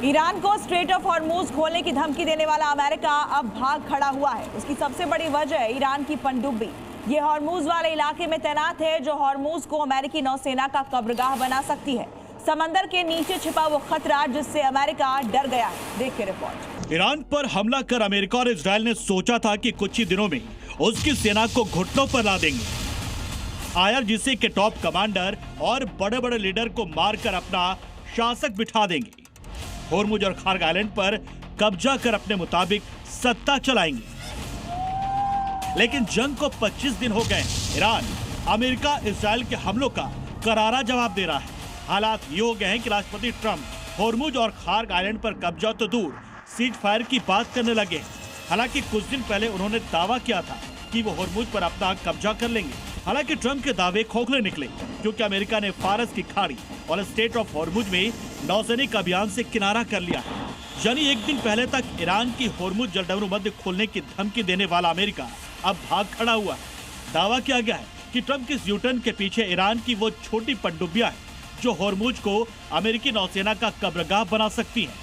Iran को straight of Hormuz खोलने की धमकी देने वाला अमेरिका अब भाग खड़ा हुआ है। उसकी सबसे बड़ी वजह ईरान की पनडुब्बी। ये हॉर्मूज वाले इलाके में तैनात है, जो हॉर्मूज को अमेरिकी नौसेना का कब्रगाह बना सकती है। समंदर के नीचे छिपा वो खतरा जिससे अमेरिका डर गया है। देख के रिपोर्ट। ईरान पर हमला कर अमेरिका और इजराइल ने सोचा था कि कुछ ही दिनों में उसकी सेना को घुटनों पर ला देंगे। IRGC के टॉप कमांडर और बड़े बड़े लीडर को मारकर अपना शासक बिठा देंगे। होर्मुज और खार्ग आइलैंड पर कब्जा कर अपने मुताबिक सत्ता चलाएंगे। लेकिन जंग को 25 दिन हो गए। ईरान अमेरिका इजराइल के हमलों का करारा जवाब दे रहा है। हालात ये हो गए हैं कि राष्ट्रपति ट्रंप होर्मुज और खार्ग आइलैंड पर कब्जा तो दूर, सीज फायर की बात करने लगे। हालांकि कुछ दिन पहले उन्होंने दावा किया था कि वो होर्मुज पर अपना कब्जा कर लेंगे। हालांकि ट्रंप के दावे खोखले निकले, क्योंकि अमेरिका ने फारस की खाड़ी और स्टेट ऑफ होर्मुज में नौसैनिक अभियान से किनारा कर लिया है। यानी एक दिन पहले तक ईरान की होर्मुज जलडमरू मध्य खोलने की धमकी देने वाला अमेरिका अब भाग खड़ा हुआ है। दावा किया गया है कि ट्रंप के इस यूटर्न के पीछे ईरान की वो छोटी पनडुब्बियां हैं जो होर्मुज को अमेरिकी नौसेना का कब्रगाह बना सकती हैं।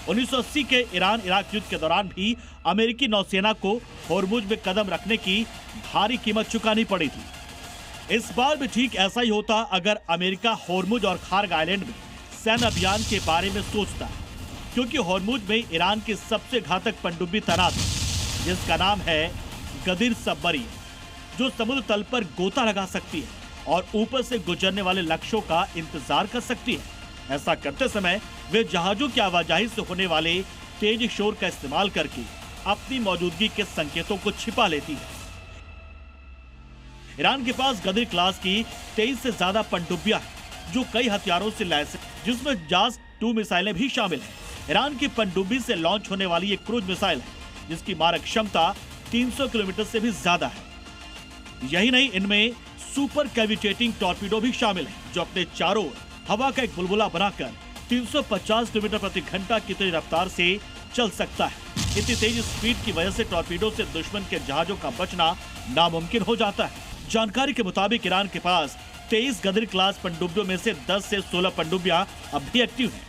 1980 के ईरान इराक युद्ध के दौरान भी अमेरिकी नौसेना को होर्मुज में कदम रखने की भारी कीमत चुकानी पड़ी थी। इस बार भी ठीक ऐसा ही होता अगर अमेरिका होर्मुज और खार्ग आइलैंड में सैन्य अभियान के बारे में सोचता, क्योंकि होर्मुज में ईरान की सबसे घातक पनडुब्बी तैनात है, जिसका नाम है गदीर सबमरीन, जो समुद्र तल पर गोता लगा सकती है और ऊपर से गुजरने वाले लक्ष्यों का इंतजार कर सकती है। ऐसा करते समय वे जहाजों की आवाजाही से होने वाले तेज शोर का इस्तेमाल करके अपनी मौजूदगी के संकेतों को छिपा लेती है। ईरान के पास गदीर क्लास की 23 से ज्यादा पनडुब्बियां हैं, जो कई हथियारों से लैस है, जिसमें जास 2 मिसाइलें भी शामिल हैं। ईरान की पनडुब्बी से लॉन्च होने वाली ये क्रूज मिसाइल है, जिसकी मारक क्षमता 300 किलोमीटर से भी ज्यादा है। यही नहीं, इनमें सुपर कैविटेटिंग टॉर्पीडो भी शामिल है, जो अपने चारों ओर हवा का एक बुलबुला बनाकर 350 किलोमीटर प्रति घंटा की तेज रफ्तार से चल सकता है। इतनी तेज स्पीड की वजह से टॉर्पीडो से दुश्मन के जहाजों का बचना नामुमकिन हो जाता है। जानकारी के मुताबिक ईरान के पास 23 गदीर क्लास पनडुब्बियों में से 10 से 16 पनडुब्बियां अब भी एक्टिव हैं,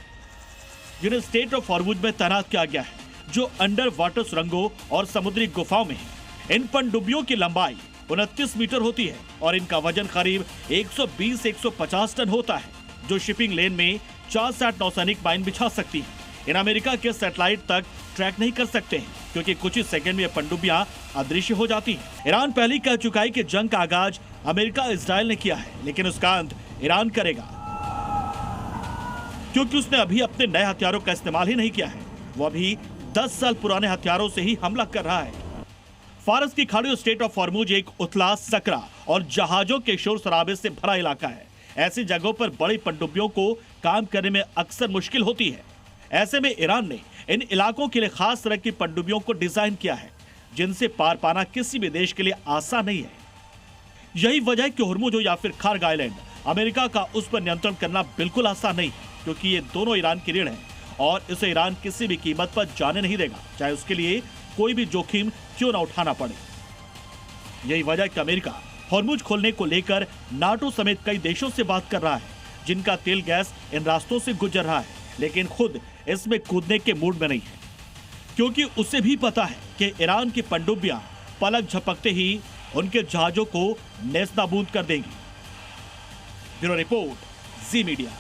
जिन्हें स्टेट ऑफ हॉर्मुज में तैनात किया गया है, जो अंडर वाटर सुरंगों और समुद्री गुफाओं में है। इन पनडुब्बियों की लंबाई 29 मीटर होती है और इनका वजन करीब 120 से 150 टन होता है, जो शिपिंग लेन में 4 से 8 नौसैनिक माइन बिछा सकती है। इन अमेरिका के सैटेलाइट तक ट्रैक नहीं कर सकते हैं, क्योंकि कुछ ही सेकंड में ये पनडुब्बियां अदृश्य हो जाती हैं। ईरान पहले कह चुका है कि जंग का आगाज अमेरिका इजराइल ने किया है, लेकिन उसका अंत ईरान करेगा, क्योंकि उसने अभी अपने नए हथियारों का इस्तेमाल ही नहीं किया है। वो अभी 10 साल पुराने हथियारों से ही हमला कर रहा है। फारस की खाड़ी और स्टेट ऑफ हॉर्मुज एक उथला, सकरा और जहाजों के शोर शराबे से भरा इलाका है। ऐसी जगहों पर बड़ी पनडुब्बियों को काम करने में अक्सर मुश्किल होती है। ऐसे में ईरान ने इन इलाकों के लिए खास तरह की पनडुब्बियों को डिजाइन किया है, जिनसे पार पाना किसी भी देश के लिए आसान नहीं है। यही वजह है कि होर्मुज हो या फिर खार्ग आइलैंड, अमेरिका का उस पर नियंत्रण करना बिल्कुल आसान नहीं, क्योंकि ये दोनों ईरान की रीढ़ है और इसे ईरान किसी भी कीमत पर जाने नहीं देगा, चाहे उसके लिए कोई भी जोखिम क्यों ना उठाना पड़े। यही वजह है कि अमेरिका होर्मुज खोलने को लेकर नाटो समेत कई देशों से बात कर रहा है, जिनका तेल गैस इन रास्तों से गुजर रहा है, लेकिन खुद इसमें कूदने के मूड में नहीं है, क्योंकि उसे भी पता है कि ईरान की पनडुब्बियां पलक झपकते ही उनके जहाजों को नेस्तनाबूद कर देंगी। ब्यूरो रिपोर्ट, जी मीडिया।